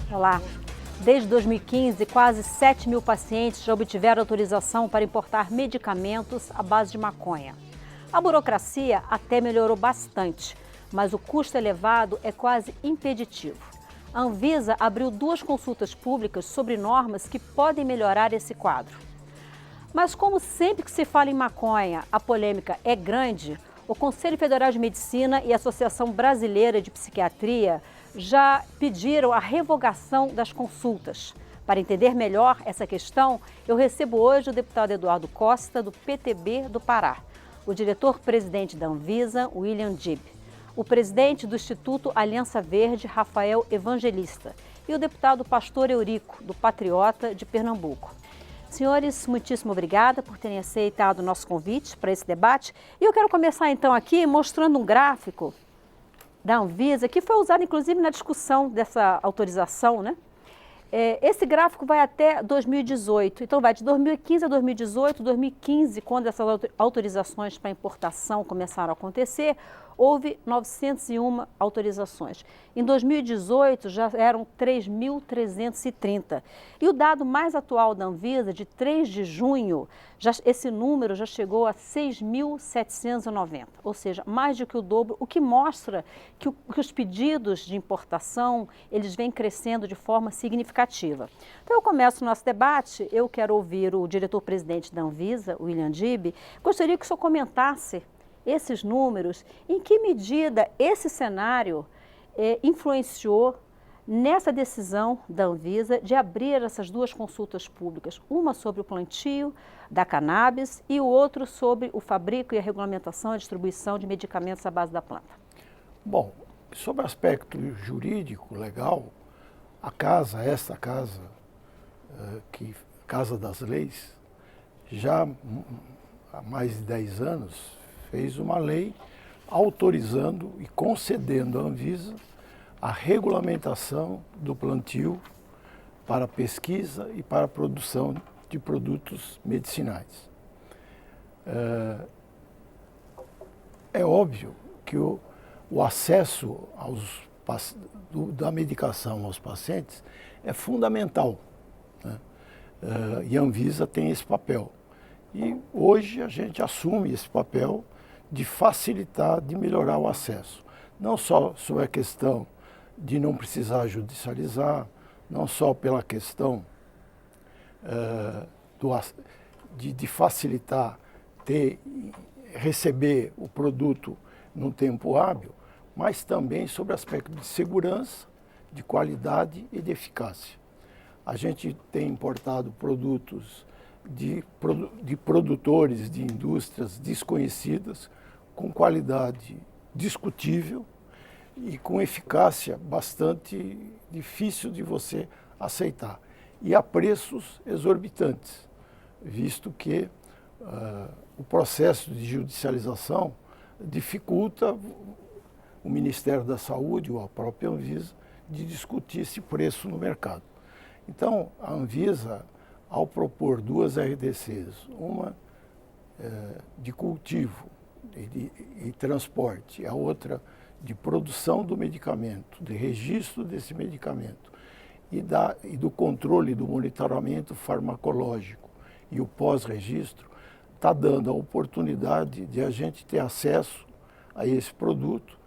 Olá. Desde 2015, quase 7 mil pacientes já obtiveram autorização para importar medicamentos à base de maconha. A burocracia até melhorou bastante, mas o custo elevado é quase impeditivo. A Anvisa abriu 2 consultas públicas sobre normas que podem melhorar esse quadro. Mas como sempre que se fala em maconha, a polêmica é grande, o Conselho Federal de Medicina e a Associação Brasileira de Psiquiatria já pediram a revogação das consultas. Para entender melhor essa questão, eu recebo hoje o deputado Eduardo Costa, do PTB do Pará, o diretor-presidente da Anvisa, William Dib, o presidente do Instituto Aliança Verde, Rafael Evangelista, e o deputado Pastor Eurico, do Patriota de Pernambuco. Senhores, muitíssimo obrigada por terem aceitado o nosso convite para esse debate. E eu quero começar então aqui mostrando um gráfico da Anvisa, que foi usado inclusive na discussão dessa autorização, né? Esse gráfico vai até 2018, então vai de 2015 a 2018, 2015, quando essas autorizações para importação começaram a acontecer, houve 901 autorizações. Em 2018 já eram 3.330. E o dado mais atual da Anvisa, de 3 de junho, esse número já chegou a 6.790, ou seja, mais do que o dobro, o que mostra que os pedidos de importação, eles vêm crescendo de forma significativa. Então eu começo o nosso debate, eu quero ouvir o diretor-presidente da Anvisa, William Dib. Gostaria que o senhor comentasse esses números, em que medida esse cenário influenciou nessa decisão da Anvisa de abrir essas 2 consultas públicas, uma sobre o plantio da cannabis e o outro sobre o fabrico e a regulamentação e distribuição de medicamentos à base da planta. Bom, sobre o aspecto jurídico, legal, esta casa, Casa das Leis, já há mais de 10 anos, fez uma lei autorizando e concedendo à Anvisa a regulamentação do plantio para pesquisa e para a produção de produtos medicinais. É óbvio que o acesso da medicação aos pacientes é fundamental, né? E a Anvisa tem esse papel. E hoje a gente assume esse papel de facilitar, de melhorar o acesso. Não só sobre a questão de não precisar judicializar, não só pela questão de facilitar receber o produto num tempo hábil, mas também sobre o aspecto de segurança, de qualidade e de eficácia. A gente tem importado produtos de produtores, de indústrias desconhecidas, com qualidade discutível e com eficácia bastante difícil de você aceitar. E a preços exorbitantes, visto que o processo de judicialização dificulta o Ministério da Saúde ou a própria Anvisa de discutir esse preço no mercado. Então, a Anvisa, ao propor 2 RDCs, uma de cultivo e transporte, a outra de produção do medicamento, de registro desse medicamento e do controle do monitoramento farmacológico e o pós-registro, está dando a oportunidade de a gente ter acesso a esse produto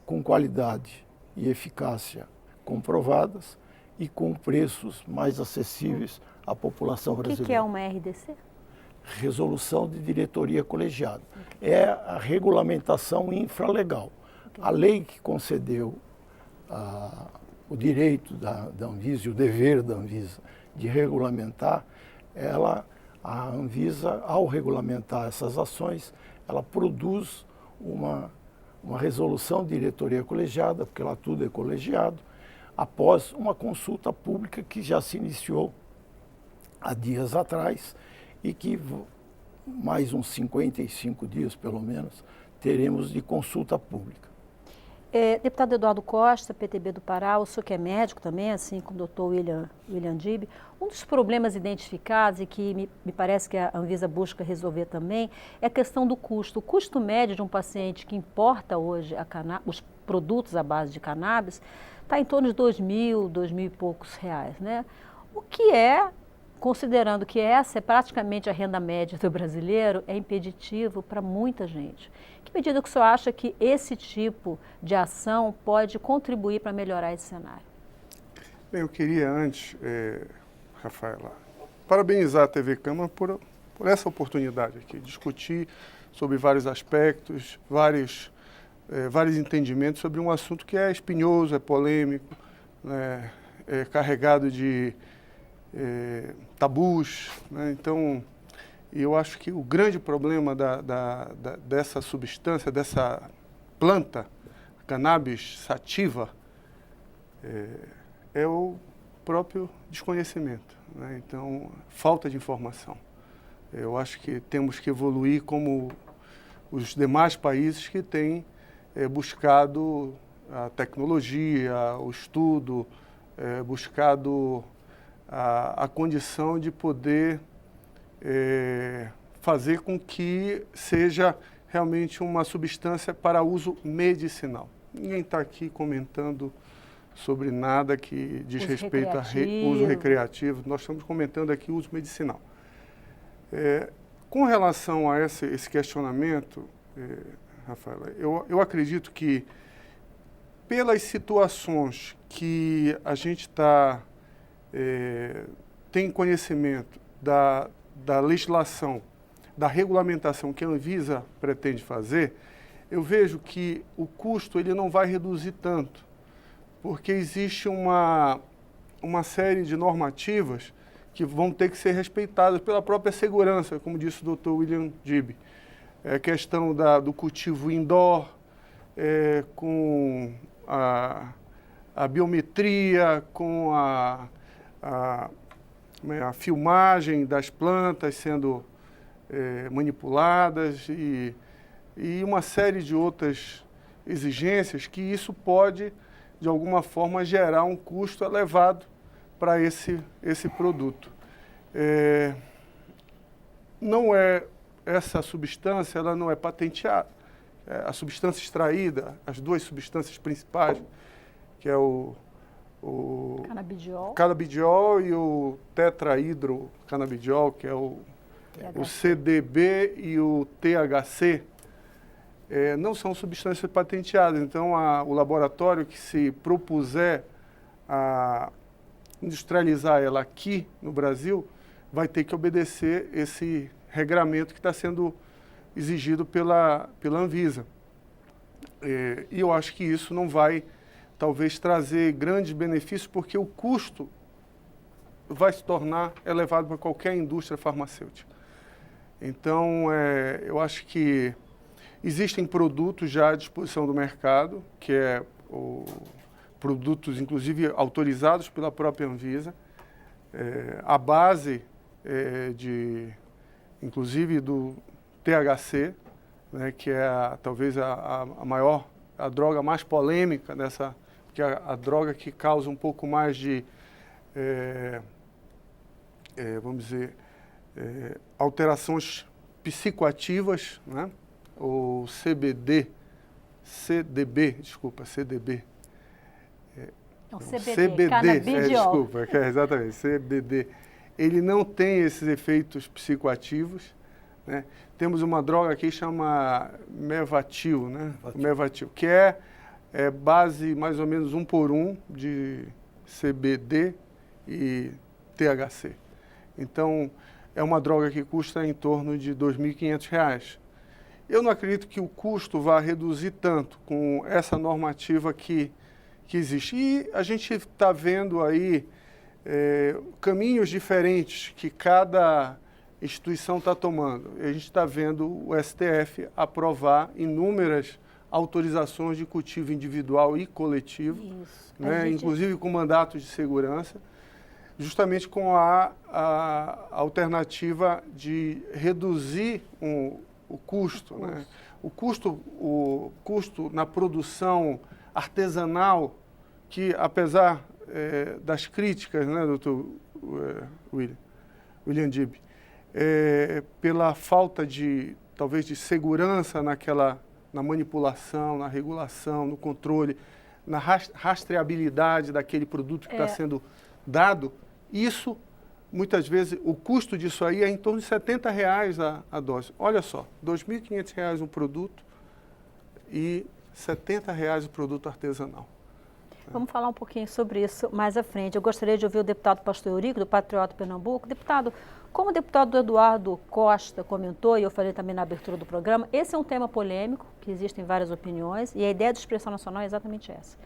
com qualidade e eficácia comprovadas e com preços mais acessíveis à população brasileira. O que é uma RDC? Resolução de diretoria colegiada. É a regulamentação infralegal. A lei que concedeu o direito da Anvisa e o dever da Anvisa de regulamentar, a Anvisa, ao regulamentar essas ações, ela produz uma resolução de diretoria colegiada, porque lá tudo é colegiado, após uma consulta pública que já se iniciou há dias atrás e que mais uns 55 dias, pelo menos, teremos de consulta pública. Deputado Eduardo Costa, PTB do Pará, o senhor que é médico também, assim como o doutor William Dib, um dos problemas identificados e que me parece que a Anvisa busca resolver também é a questão do custo. O custo médio de um paciente que importa hoje os produtos à base de cannabis está em torno de R$2.000 e poucos reais, né? O que considerando que essa é praticamente a renda média do brasileiro, é impeditivo para muita gente. Que medida que o senhor acha que esse tipo de ação pode contribuir para melhorar esse cenário? Bem, eu queria antes, Rafaela, parabenizar a TV Câmara por essa oportunidade aqui, discutir sobre vários aspectos, vários entendimentos sobre um assunto que é espinhoso, é polêmico, né, é carregado de tabus, né? Então, eu acho que o grande problema dessa substância, dessa planta, cannabis sativa, é o próprio desconhecimento, né? Então, falta de informação. Eu acho que temos que evoluir como os demais países que têm buscado a tecnologia, o estudo, buscado a condição de poder fazer com que seja realmente uma substância para uso medicinal. Ninguém está aqui comentando sobre nada que diz respeito a uso recreativo. Nós estamos comentando aqui uso medicinal. Com relação a esse questionamento, Rafaela, eu acredito que pelas situações que a gente tem conhecimento da legislação, da regulamentação que a Anvisa pretende fazer, eu vejo que o custo ele não vai reduzir tanto, porque existe uma série de normativas que vão ter que ser respeitadas pela própria segurança, como disse o Dr. William Dib. É questão do cultivo indoor, com a biometria, com a filmagem das plantas sendo manipuladas e uma série de outras exigências que isso pode, de alguma forma, gerar um custo elevado para esse produto. Essa substância ela não é patenteada. A substância extraída, as duas substâncias principais, que é o canabidiol e o tetrahidrocanabidiol, que é o CDB e o THC, não são substâncias patenteadas. Então, o laboratório que se propuser a industrializar ela aqui no Brasil vai ter que obedecer esse regramento que está sendo exigido pela Anvisa. E eu acho que isso não vai, talvez, trazer grandes benefícios, porque o custo vai se tornar elevado para qualquer indústria farmacêutica. Então, eu acho que existem produtos já à disposição do mercado, que produtos, inclusive, autorizados pela própria Anvisa, a base inclusive, do THC, né, que é talvez a droga mais polêmica que é a droga que causa um pouco mais de, vamos dizer, alterações psicoativas, né? O CDB. Não, CBD, canabidiol. Exatamente, CBD. Ele não tem esses efeitos psicoativos, né? Temos uma droga aqui que chama Mevatil, né? Mevatil, que é base mais ou menos 1 por 1 de CBD e THC. Então, é uma droga que custa em torno de R$ 2.500. Eu não acredito que o custo vá reduzir tanto com essa normativa que existe. E a gente está vendo aí caminhos diferentes que cada instituição está tomando. A gente está vendo o STF aprovar inúmeras autorizações de cultivo individual e coletivo, né? Inclusive com mandatos de segurança, justamente com a alternativa de reduzir o custo, né? O custo na produção artesanal, que apesar das críticas, né, doutor William Dib, pela falta de, talvez, de segurança na manipulação, na regulação, no controle, na rastreabilidade daquele produto que está sendo dado, isso, muitas vezes, o custo disso aí é em torno de R$70 a dose. Olha só, R$2.500 um produto e R$70 o produto artesanal. Vamos falar um pouquinho sobre isso mais à frente. Eu gostaria de ouvir o deputado Pastor Eurico, do Patriota Pernambuco. Deputado, como o deputado Eduardo Costa comentou, e eu falei também na abertura do programa, esse é um tema polêmico, que existem várias opiniões, e a ideia de expressão nacional é exatamente essa.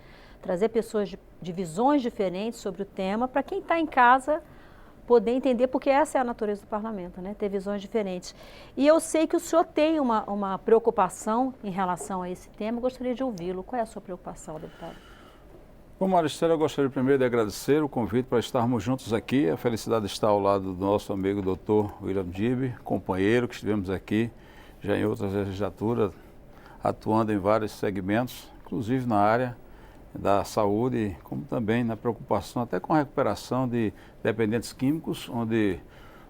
Trazer pessoas de visões diferentes sobre o tema, para quem está em casa poder entender, porque essa é a natureza do parlamento, né? Ter visões diferentes. E eu sei que o senhor tem uma preocupação em relação a esse tema, eu gostaria de ouvi-lo. Qual é a sua preocupação, deputado? Bom, Maristela, eu gostaria primeiro de agradecer o convite para estarmos juntos aqui. A felicidade de estar ao lado do nosso amigo doutor William Dib, companheiro que estivemos aqui já em outras legislaturas, atuando em vários segmentos, inclusive na área da saúde, como também na preocupação até com a recuperação de dependentes químicos, onde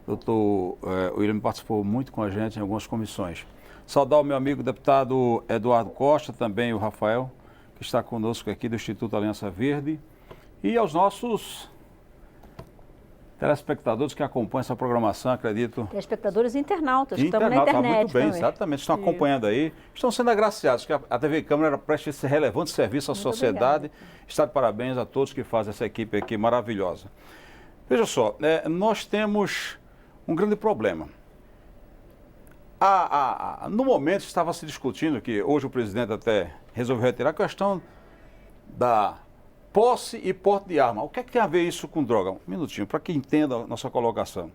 o doutor William participou muito com a gente em algumas comissões. Saudar o meu amigo deputado Eduardo Costa, também o Rafael, que está conosco aqui do Instituto Aliança Verde, e aos nossos telespectadores que acompanham essa programação, acredito. Telespectadores e internautas, que estão na internet muito bem, também. exatamente, estão acompanhando aí, estão sendo agraciados, que a TV Câmara presta esse relevante serviço à sociedade. Está de parabéns a todos que fazem essa equipe aqui maravilhosa. Veja só, nós temos um grande problema. No momento estava se discutindo, que hoje o presidente até resolveu retirar, a questão da posse e porte de arma. O que é que tem a ver isso com droga? Um minutinho, para que entenda a nossa colocação.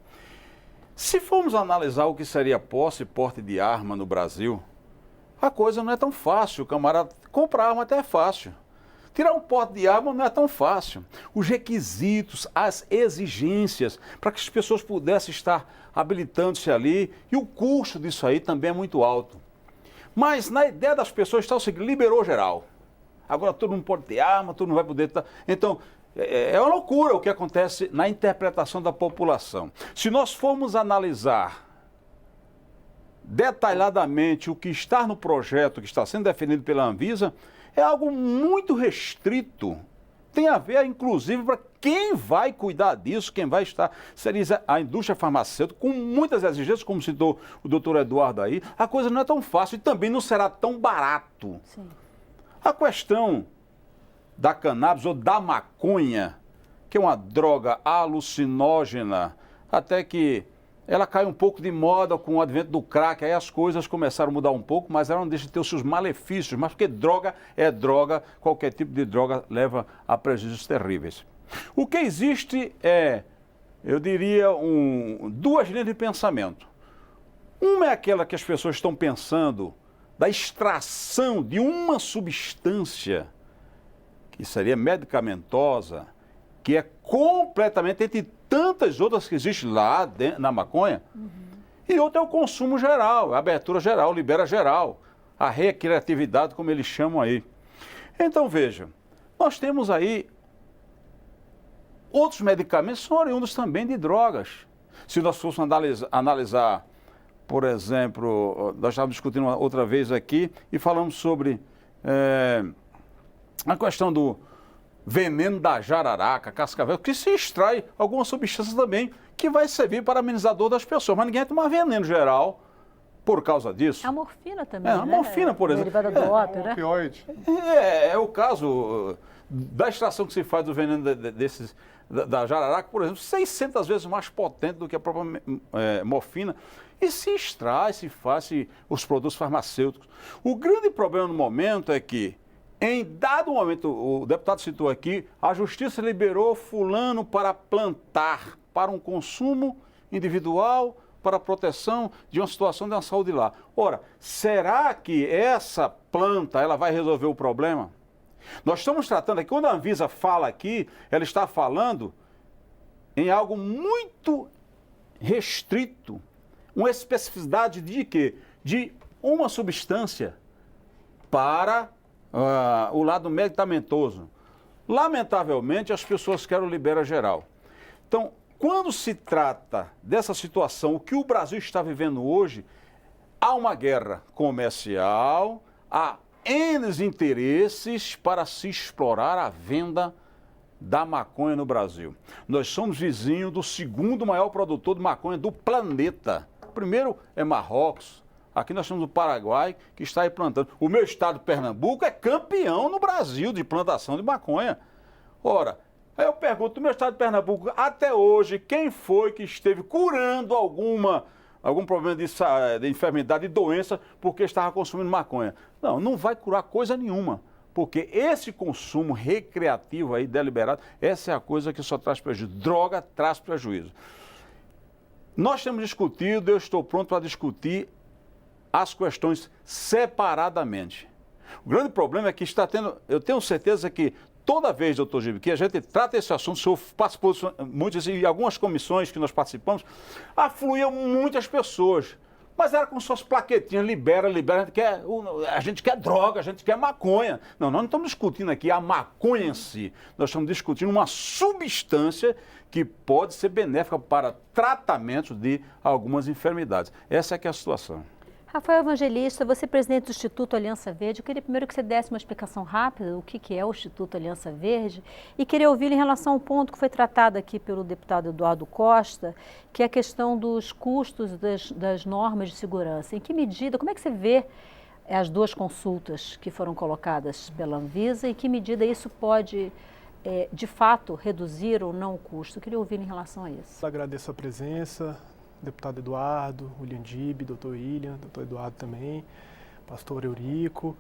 Se formos analisar o que seria posse e porte de arma no Brasil, a coisa não é tão fácil. O camarada comprar arma até é fácil. Tirar um porte de arma não é tão fácil. Os requisitos, as exigências para que as pessoas pudessem estar habilitando-se ali, e o custo disso aí também é muito alto. Mas na ideia das pessoas está o seguinte: liberou geral. Agora todo mundo pode ter arma, todo mundo vai poder estar. Então, é uma loucura o que acontece na interpretação da população. Se nós formos analisar detalhadamente o que está no projeto, que está sendo definido pela Anvisa, é algo muito restrito. Tem a ver, inclusive, para quem vai cuidar disso, quem vai estar, seria a indústria farmacêutica, com muitas exigências, como citou o doutor Eduardo aí. A coisa não é tão fácil e também não será tão barato. Sim. A questão da cannabis ou da maconha, que é uma droga alucinógena, até que ela cai um pouco de moda com o advento do crack, aí as coisas começaram a mudar um pouco, mas ela não deixa de ter os seus malefícios, mas porque droga é droga, qualquer tipo de droga leva a prejuízos terríveis. O que existe é, eu diria, duas linhas de pensamento. Uma é aquela que as pessoas estão pensando da extração de uma substância que seria medicamentosa, que é completamente, entre tantas outras que existem lá dentro, na maconha, e outra é o consumo geral, a abertura geral, libera geral, a recreatividade, como eles chamam aí. Então, veja, nós temos aí outros medicamentos que são oriundos também de drogas. Se nós fôssemos analisar, por exemplo, nós estávamos discutindo outra vez aqui e falamos sobre a questão do veneno da jararaca, cascavel, que se extrai algumas substâncias também que vai servir para amenizar a dor das pessoas, mas ninguém vai tomar veneno geral por causa disso. A morfina também, a morfina, por exemplo. Derivada do ópio, né? Opioide. É o caso da extração que se faz do veneno da jararaca, por exemplo, 600 vezes mais potente do que a própria morfina, e se extrai, se faz os produtos farmacêuticos. O grande problema no momento é que, em dado momento, o deputado citou aqui, a justiça liberou fulano para plantar, para um consumo individual, para a proteção de uma situação de uma saúde lá. Ora, será que essa planta ela vai resolver o problema? Nós estamos tratando aqui, quando a Anvisa fala aqui, ela está falando em algo muito restrito, uma especificidade de quê? De uma substância para o lado medicamentoso. Lamentavelmente, as pessoas querem o libera geral. Então, quando se trata dessa situação, o que o Brasil está vivendo hoje, há uma guerra comercial, há N interesses para se explorar a venda da maconha no Brasil. Nós somos vizinhos do segundo maior produtor de maconha do planeta. O primeiro é Marrocos. Aqui nós temos o Paraguai, que está aí plantando. O meu estado, Pernambuco, é campeão no Brasil de plantação de maconha. Ora, aí eu pergunto, no meu estado de Pernambuco, até hoje, quem foi que esteve curando algum problema de enfermidade, de doença, porque estava consumindo maconha? Não, não vai curar coisa nenhuma. Porque esse consumo recreativo aí, deliberado, essa é a coisa que só traz prejuízo. Droga traz prejuízo. Nós temos discutido, eu estou pronto para discutir as questões separadamente. O grande problema é que está tendo, eu tenho certeza que toda vez, doutor Gibe, que a gente trata esse assunto, o senhor participou muitas e algumas comissões que nós participamos, afluíam muitas pessoas. Mas era com suas plaquetinhas, libera, a gente quer droga, a gente quer maconha. Não, nós não estamos discutindo aqui a maconha em si. Nós estamos discutindo uma substância que pode ser benéfica para tratamentos de algumas enfermidades. Essa é que é a situação. Rafael Evangelista, você é presidente do Instituto Aliança Verde. Eu queria primeiro que você desse uma explicação rápida do que é o Instituto Aliança Verde e queria ouvir em relação ao ponto que foi tratado aqui pelo deputado Eduardo Costa, que é a questão dos custos das normas de segurança. Em que medida, como é que você vê as duas consultas que foram colocadas pela Anvisa e em que medida isso pode, de fato, reduzir ou não o custo? Eu queria ouvir em relação a isso. Agradeço a presença. Deputado Eduardo, William Gibe, doutor William, doutor Eduardo também, pastor Eurico.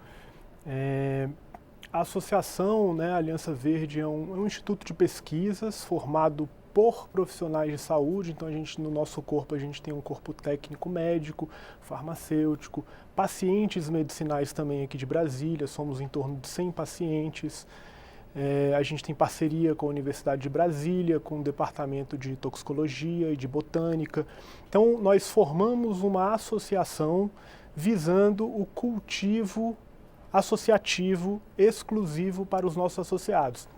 A associação, né, Aliança Verde, é um instituto de pesquisas formado por profissionais de saúde. Então, no nosso corpo, a gente tem um corpo técnico médico, farmacêutico, pacientes medicinais também aqui de Brasília, somos em torno de 100 pacientes. A gente tem parceria com a Universidade de Brasília, com o Departamento de Toxicologia e de Botânica. Então, nós formamos uma associação visando o cultivo associativo exclusivo para os nossos associados.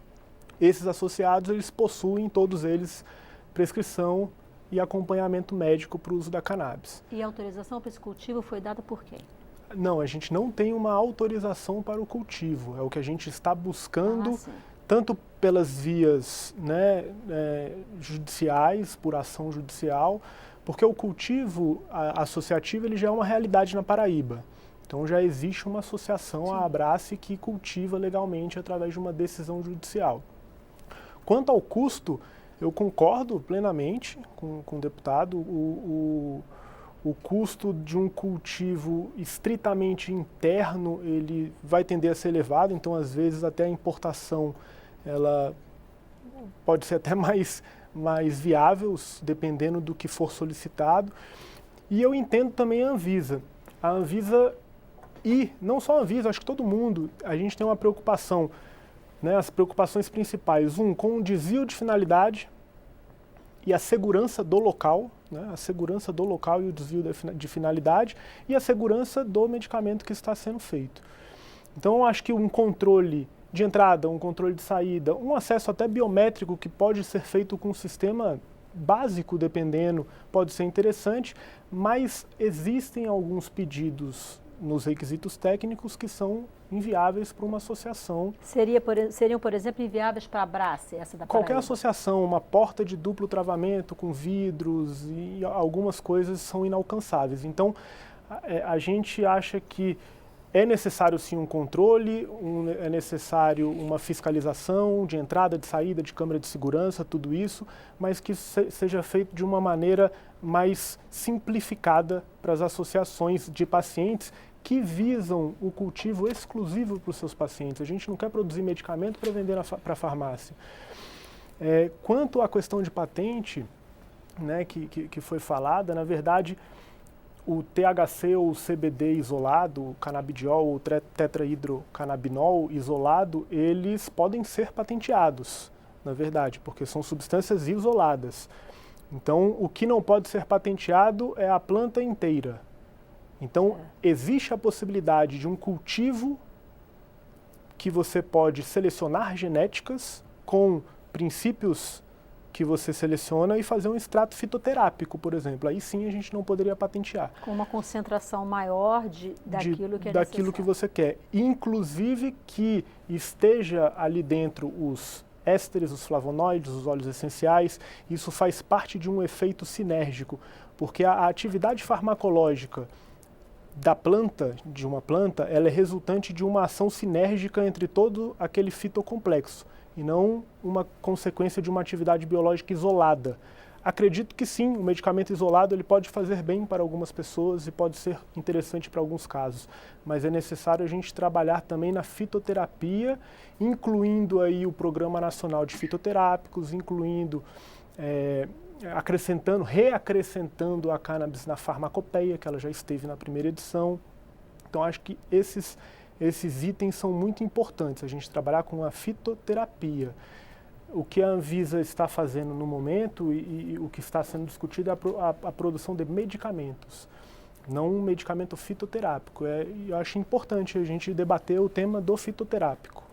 Esses associados, eles possuem, todos eles, prescrição e acompanhamento médico para o uso da cannabis. E a autorização para esse cultivo foi dada por quem? Não, a gente não tem uma autorização para o cultivo. É o que a gente está buscando, tanto pelas vias, né, judiciais, por ação judicial, porque o cultivo associativo ele já é uma realidade na Paraíba. Então já existe uma associação, a Abrace, que cultiva legalmente através de uma decisão judicial. Quanto ao custo, eu concordo plenamente com o deputado. O custo de um cultivo estritamente interno, ele vai tender a ser elevado, então às vezes até a importação, ela pode ser até mais viável, dependendo do que for solicitado. E eu entendo também a Anvisa. A Anvisa, e não só a Anvisa, acho que todo mundo, a gente tem uma preocupação, né, as preocupações principais, com o desvio de finalidade e a segurança do local, né, a segurança do local e o desvio de finalidade e a segurança do medicamento que está sendo feito. Então, eu acho que um controle de entrada, um controle de saída, um acesso até biométrico que pode ser feito com um sistema básico, dependendo, pode ser interessante, mas existem alguns pedidos nos requisitos técnicos que são inviáveis para uma associação. Seriam, por exemplo, inviáveis para a Abrace, essa da Paraíba? Qualquer associação, uma porta de duplo travamento com vidros e algumas coisas são inalcançáveis. Então, a gente acha que é necessário sim um controle, é necessário uma fiscalização de entrada, de saída, de câmara de segurança, tudo isso, mas que seja feito de uma maneira mais simplificada para as associações de pacientes que visam o cultivo exclusivo para os seus pacientes. A gente não quer produzir medicamento para vender para a farmácia. Quanto à questão de patente, né, que foi falada, na verdade, o THC ou o CBD isolado, o canabidiol ou tetrahidrocannabinol isolado, eles podem ser patenteados, na verdade, porque são substâncias isoladas. Então, o que não pode ser patenteado é a planta inteira. Então, existe a possibilidade de um cultivo que você pode selecionar genéticas com princípios que você seleciona e fazer um extrato fitoterápico, por exemplo. Aí sim a gente não poderia patentear. Com uma concentração maior daquilo que é daquilo que você quer. Inclusive que esteja ali dentro os ésteres, os flavonoides, os óleos essenciais. Isso faz parte de um efeito sinérgico, porque a atividade farmacológica da planta, de uma planta, ela é resultante de uma ação sinérgica entre todo aquele fitocomplexo, e não uma consequência de uma atividade biológica isolada. Acredito que sim, o medicamento isolado ele pode fazer bem para algumas pessoas e pode ser interessante para alguns casos, mas é necessário a gente trabalhar também na fitoterapia, incluindo aí o Programa Nacional de Fitoterápicos, incluindo, reacrescentando a cannabis na farmacopeia, que ela já esteve na primeira edição. Então acho que esses itens são muito importantes, a gente trabalhar com a fitoterapia. O que a Anvisa está fazendo no momento e o que está sendo discutido é a produção de medicamentos, não um medicamento fitoterápico. Eu acho importante a gente debater o tema do fitoterápico.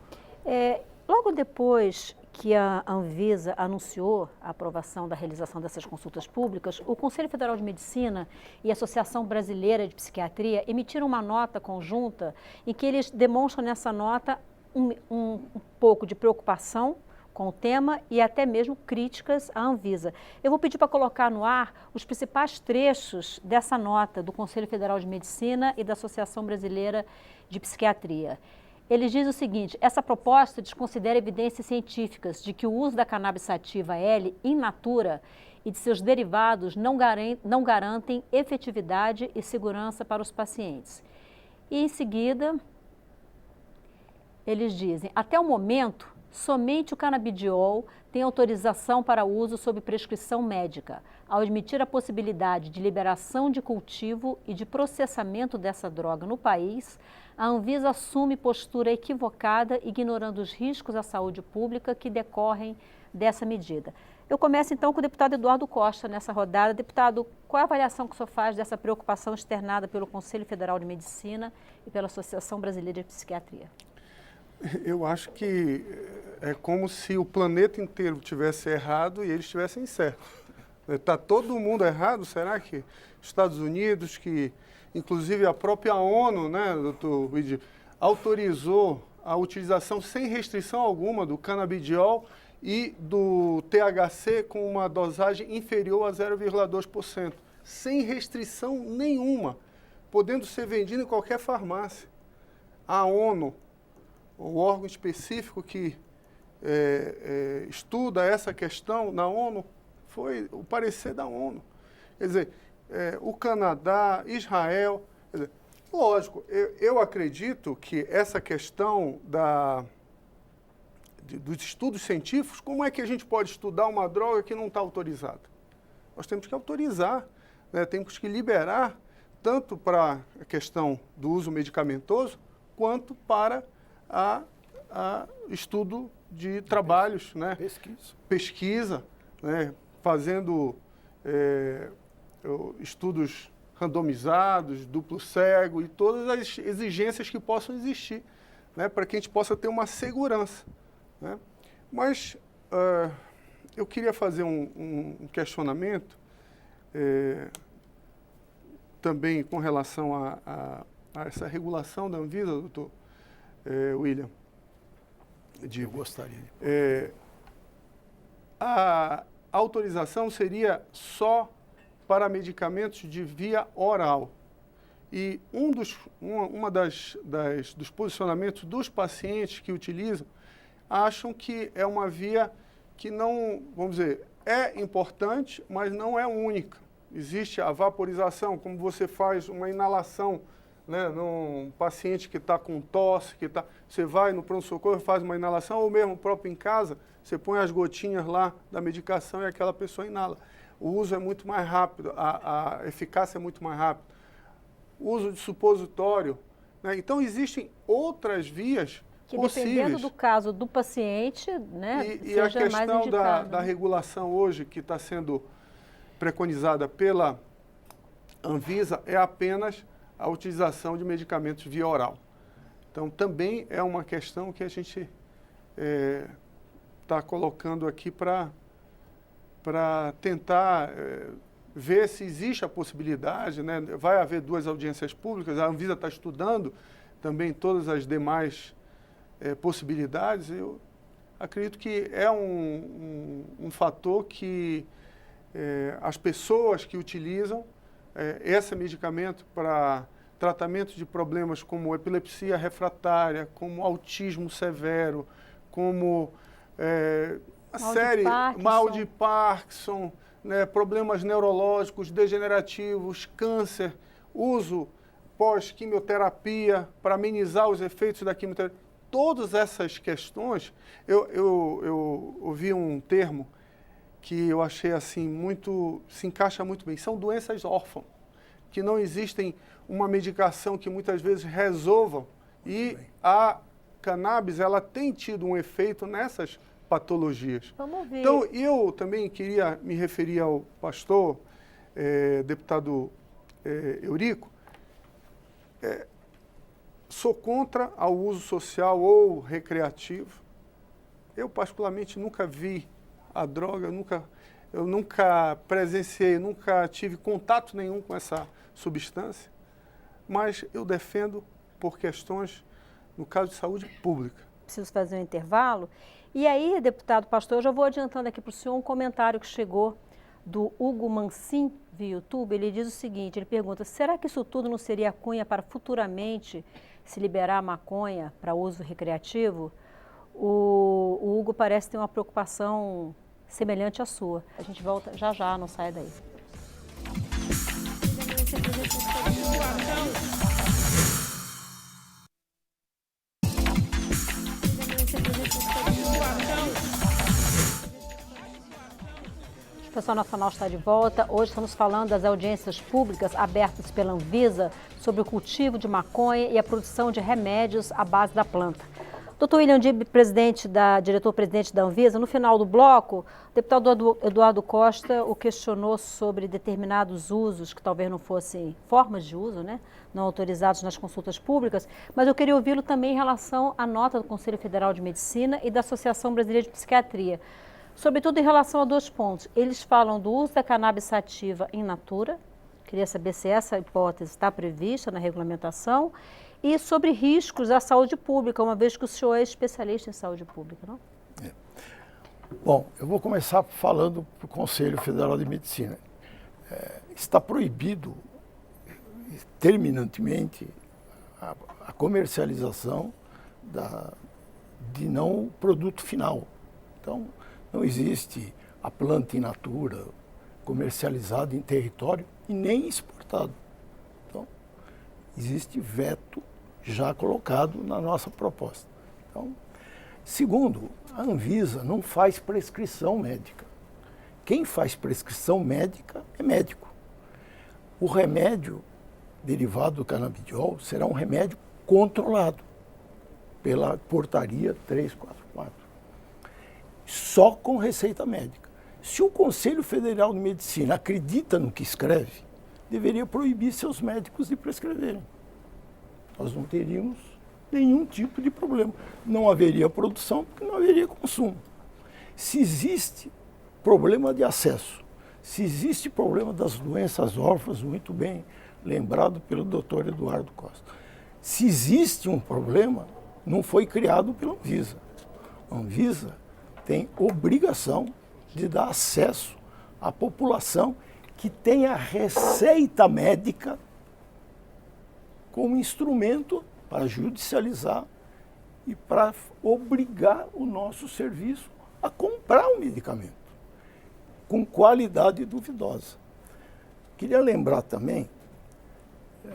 Logo depois que a Anvisa anunciou a aprovação da realização dessas consultas públicas, o Conselho Federal de Medicina e a Associação Brasileira de Psiquiatria emitiram uma nota conjunta em que eles demonstram nessa nota um pouco de preocupação com o tema e até mesmo críticas à Anvisa. Eu vou pedir para colocar no ar os principais trechos dessa nota do Conselho Federal de Medicina e da Associação Brasileira de Psiquiatria. Eles dizem o seguinte: essa proposta desconsidera evidências científicas de que o uso da cannabis sativa L in natura e de seus derivados não garantem efetividade e segurança para os pacientes. E em seguida, eles dizem, até o momento, somente o canabidiol tem autorização para uso sob prescrição médica. Ao admitir a possibilidade de liberação de cultivo e de processamento dessa droga no país, a Anvisa assume postura equivocada, ignorando os riscos à saúde pública que decorrem dessa medida. Eu começo então com o deputado Eduardo Costa nessa rodada. Deputado, qual é a avaliação que o senhor faz dessa preocupação externada pelo Conselho Federal de Medicina e pela Associação Brasileira de Psiquiatria? Eu acho que é como se o planeta inteiro tivesse errado e eles estivessem certos. Está todo mundo errado? Será que Estados Unidos, que inclusive a própria ONU, né, doutor Luigi, autorizou a utilização sem restrição alguma do canabidiol e do THC com uma dosagem inferior a 0,2%, sem restrição nenhuma, podendo ser vendido em qualquer farmácia. A ONU, o órgão específico que estuda essa questão na ONU, foi o parecer da ONU. Quer dizer, o Canadá, Israel... Quer dizer, lógico, eu acredito que essa questão dos estudos científicos, como é que a gente pode estudar uma droga que não está autorizada? Nós temos que autorizar, né? Temos que liberar, tanto para a questão do uso medicamentoso, quanto para a estudo de trabalhos, né? Pesquisa, né? Fazendo estudos randomizados, duplo cego e todas as exigências que possam existir, né? Para que a gente possa ter uma segurança, né? Mas eu queria fazer um questionamento também com relação a essa regulação da Anvisa, doutor William. Eu gostaria. A autorização seria só para medicamentos de via oral. E dos posicionamentos dos pacientes que utilizam acham que é uma via que não, vamos dizer, é importante, mas não é única. Existe a vaporização, como você faz uma inalação, né, num paciente que está com tosse, você vai no pronto-socorro, faz uma inalação, ou mesmo próprio em casa, você põe as gotinhas lá da medicação e aquela pessoa inala. O uso é muito mais rápido, a eficácia é muito mais rápida. O uso de supositório, né? Então, existem outras vias que possíveis. Dependendo do caso do paciente, né, e a questão da regulação hoje, que está sendo preconizada pela Anvisa, é apenas a utilização de medicamentos via oral. Então, também é uma questão que a gente está colocando aqui para tentar ver se existe a possibilidade, né? Vai haver 2 audiências públicas, a Anvisa está estudando também todas as demais possibilidades. Eu acredito que é um fator que as pessoas que utilizam esse medicamento para tratamento de problemas como epilepsia refratária, como autismo severo, como mal de Parkinson, né, problemas neurológicos, degenerativos, câncer, uso pós-quimioterapia para amenizar os efeitos da quimioterapia. Todas essas questões, eu ouvi um termo que eu achei assim se encaixa muito bem. São doenças órfãs, que não existem uma medicação que muitas vezes resolvam. E a cannabis, ela tem tido um efeito nessas patologias. Vamos ver. Então, eu também queria me referir ao pastor, deputado Eurico. Sou contra ao uso social ou recreativo. Eu, particularmente, nunca vi a droga, eu nunca presenciei, nunca tive contato nenhum com essa substância, mas eu defendo por questões, no caso de saúde pública. Preciso fazer um intervalo. E aí, deputado pastor, eu já vou adiantando aqui para o senhor um comentário que chegou do Hugo Mancin, via YouTube. Ele diz o seguinte, ele pergunta, será que isso tudo não seria cunha para futuramente se liberar a maconha para uso recreativo? O Hugo parece ter uma preocupação semelhante à sua. A gente volta já, não saia daí. O Pessoal Nacional está de volta. Hoje estamos falando das audiências públicas abertas pela Anvisa sobre o cultivo de maconha e a produção de remédios à base da planta. Dr. William Dib, diretor-presidente da Anvisa, no final do bloco, o deputado Eduardo Costa o questionou sobre determinados usos que talvez não fossem formas de uso, né, não autorizados nas consultas públicas, mas eu queria ouvi-lo também em relação à nota do Conselho Federal de Medicina e da Associação Brasileira de Psiquiatria, sobretudo em relação a 2 pontos. Eles falam do uso da cannabis sativa in natura, queria saber se essa hipótese está prevista na regulamentação, e sobre riscos à saúde pública, uma vez que o senhor é especialista em saúde pública, não? Bom, eu vou começar falando para o Conselho Federal de Medicina. Está proibido, terminantemente, a comercialização de não produto final. Então, não existe a planta in natura comercializada em território e nem exportado. Então, existe veto já colocado na nossa proposta. Então, segundo, a Anvisa não faz prescrição médica. Quem faz prescrição médica é médico. O remédio derivado do canabidiol será um remédio controlado pela portaria 344. Só com receita médica. Se o Conselho Federal de Medicina acredita no que escreve, deveria proibir seus médicos de prescreverem. Nós não teríamos nenhum tipo de problema. Não haveria produção, porque não haveria consumo. Se existe problema de acesso, se existe problema das doenças órfãs, muito bem lembrado pelo Dr. Eduardo Costa. Se existe um problema, não foi criado pela Anvisa. A Anvisa tem obrigação de dar acesso à população que tenha receita médica como instrumento para judicializar e para obrigar o nosso serviço a comprar um medicamento com qualidade duvidosa. Queria lembrar também,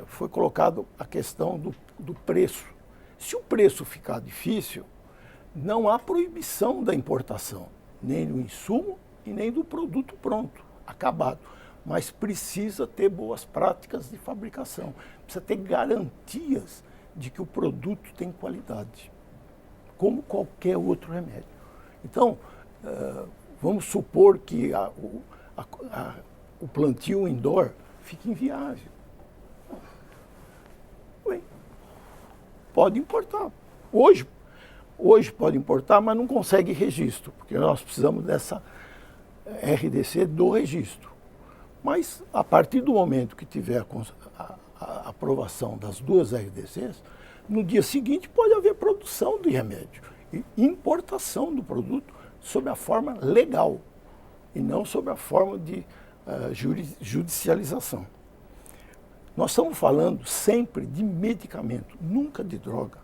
foi colocado a questão do preço. Se o preço ficar difícil, não há proibição da importação, nem do insumo e nem do produto pronto, acabado. Mas precisa ter boas práticas de fabricação, precisa ter garantias de que o produto tem qualidade, como qualquer outro remédio. Então, vamos supor que o plantio indoor fique inviável. Bem, pode importar. Hoje pode importar, mas não consegue registro, porque nós precisamos dessa RDC do registro. Mas, a partir do momento que tiver a aprovação das duas RDCs, no dia seguinte pode haver produção de remédio e importação do produto sob a forma legal e não sob a forma de judicialização. Nós estamos falando sempre de medicamento, nunca de droga.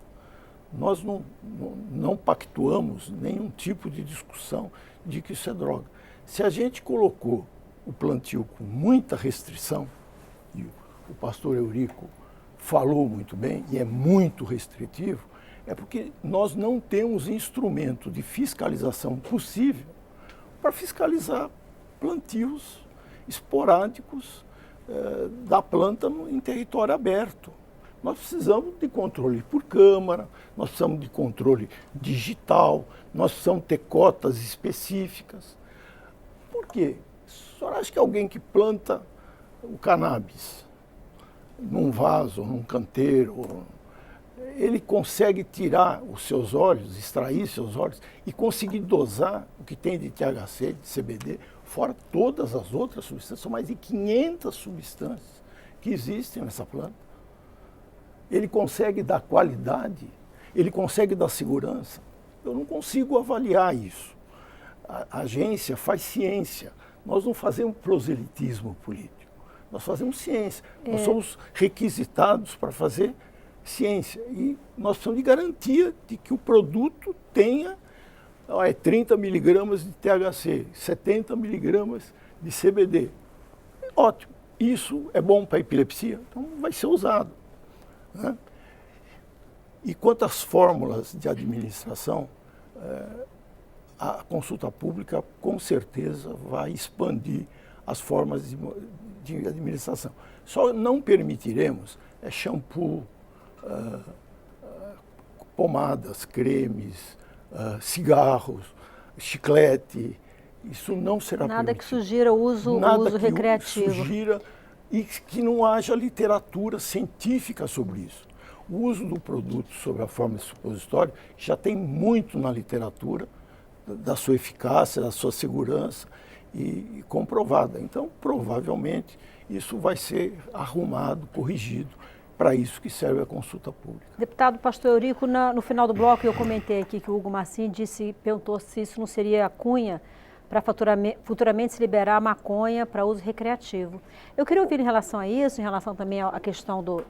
Nós não pactuamos nenhum tipo de discussão de que isso é droga. Se a gente colocou o plantio com muita restrição, e o pastor Eurico falou muito bem, e é muito restritivo, é porque nós não temos instrumento de fiscalização possível para fiscalizar plantios esporádicos da planta em território aberto. Nós precisamos de controle por câmara, nós precisamos de controle digital, nós precisamos ter cotas específicas. Por quê? O senhor acha que alguém que planta o cannabis num vaso, num canteiro, ele consegue tirar os seus óleos, extrair seus óleos e conseguir dosar o que tem de THC, de CBD, fora todas as outras substâncias? São mais de 500 substâncias que existem nessa planta. Ele consegue dar qualidade, ele consegue dar segurança. Eu não consigo avaliar isso. A agência faz ciência. Nós não fazemos proselitismo político. Nós fazemos ciência. Nós somos requisitados para fazer ciência. E nós precisamos de garantia de que o produto tenha 30 miligramas de THC, 70 miligramas de CBD. Ótimo. Isso é bom para a epilepsia? Então vai ser usado. Né? E quanto às fórmulas de administração, a consulta pública com certeza vai expandir as formas de administração. Só não permitiremos shampoo, pomadas, cremes, cigarros, chiclete. Isso não será permitido. Nada que sugira o uso recreativo. Sugira e que não haja literatura científica sobre isso. O uso do produto sob a forma de supositório já tem muito na literatura da sua eficácia, da sua segurança e comprovada. Então, provavelmente, isso vai ser arrumado, corrigido. Para isso que serve a consulta pública. Deputado pastor Eurico, no final do bloco eu comentei aqui que o Hugo Marcin perguntou se isso não seria cunha para futuramente se liberar a maconha para uso recreativo. Eu queria ouvir em relação a isso, em relação também à questão do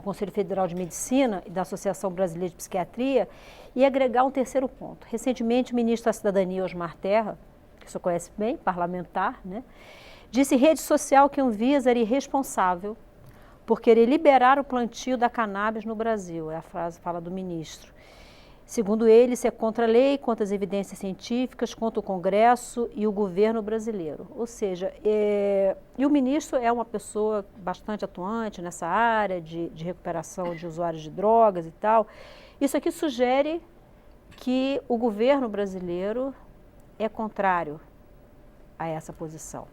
Conselho Federal de Medicina e da Associação Brasileira de Psiquiatria, e agregar um terceiro ponto. Recentemente, o ministro da Cidadania, Osmar Terra, que o senhor conhece bem, parlamentar, né, disse em rede social que a Anvisa era irresponsável por querer liberar o plantio da cannabis no Brasil. É a frase fala do ministro. Segundo ele, isso é contra a lei, contra as evidências científicas, contra o Congresso e o governo brasileiro. Ou seja, e o ministro é uma pessoa bastante atuante nessa área de recuperação de usuários de drogas e tal. Isso aqui sugere que o governo brasileiro é contrário a essa posição.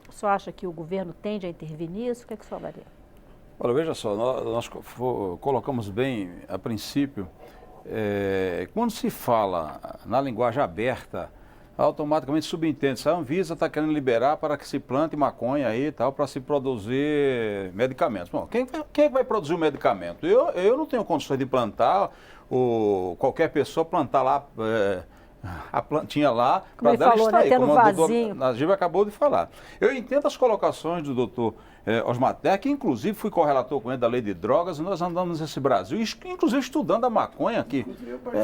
O senhor acha que o governo tende a intervir nisso? O que é que o senhor avalia? Olha, veja só, nós colocamos bem a princípio. Quando se fala na linguagem aberta, automaticamente subentende-se. A Anvisa está querendo liberar para que se plante maconha aí e tal, para se produzir medicamentos. Bom, quem vai produzir o medicamento? Eu não tenho condições de plantar, ou qualquer pessoa plantar lá a plantinha lá para dela extrair, né? como o doutor Najib acabou de falar. Eu entendo as colocações do doutor Osmar Terra, que inclusive fui correlator com ele da lei de drogas, e nós andamos nesse Brasil, inclusive estudando a maconha aqui.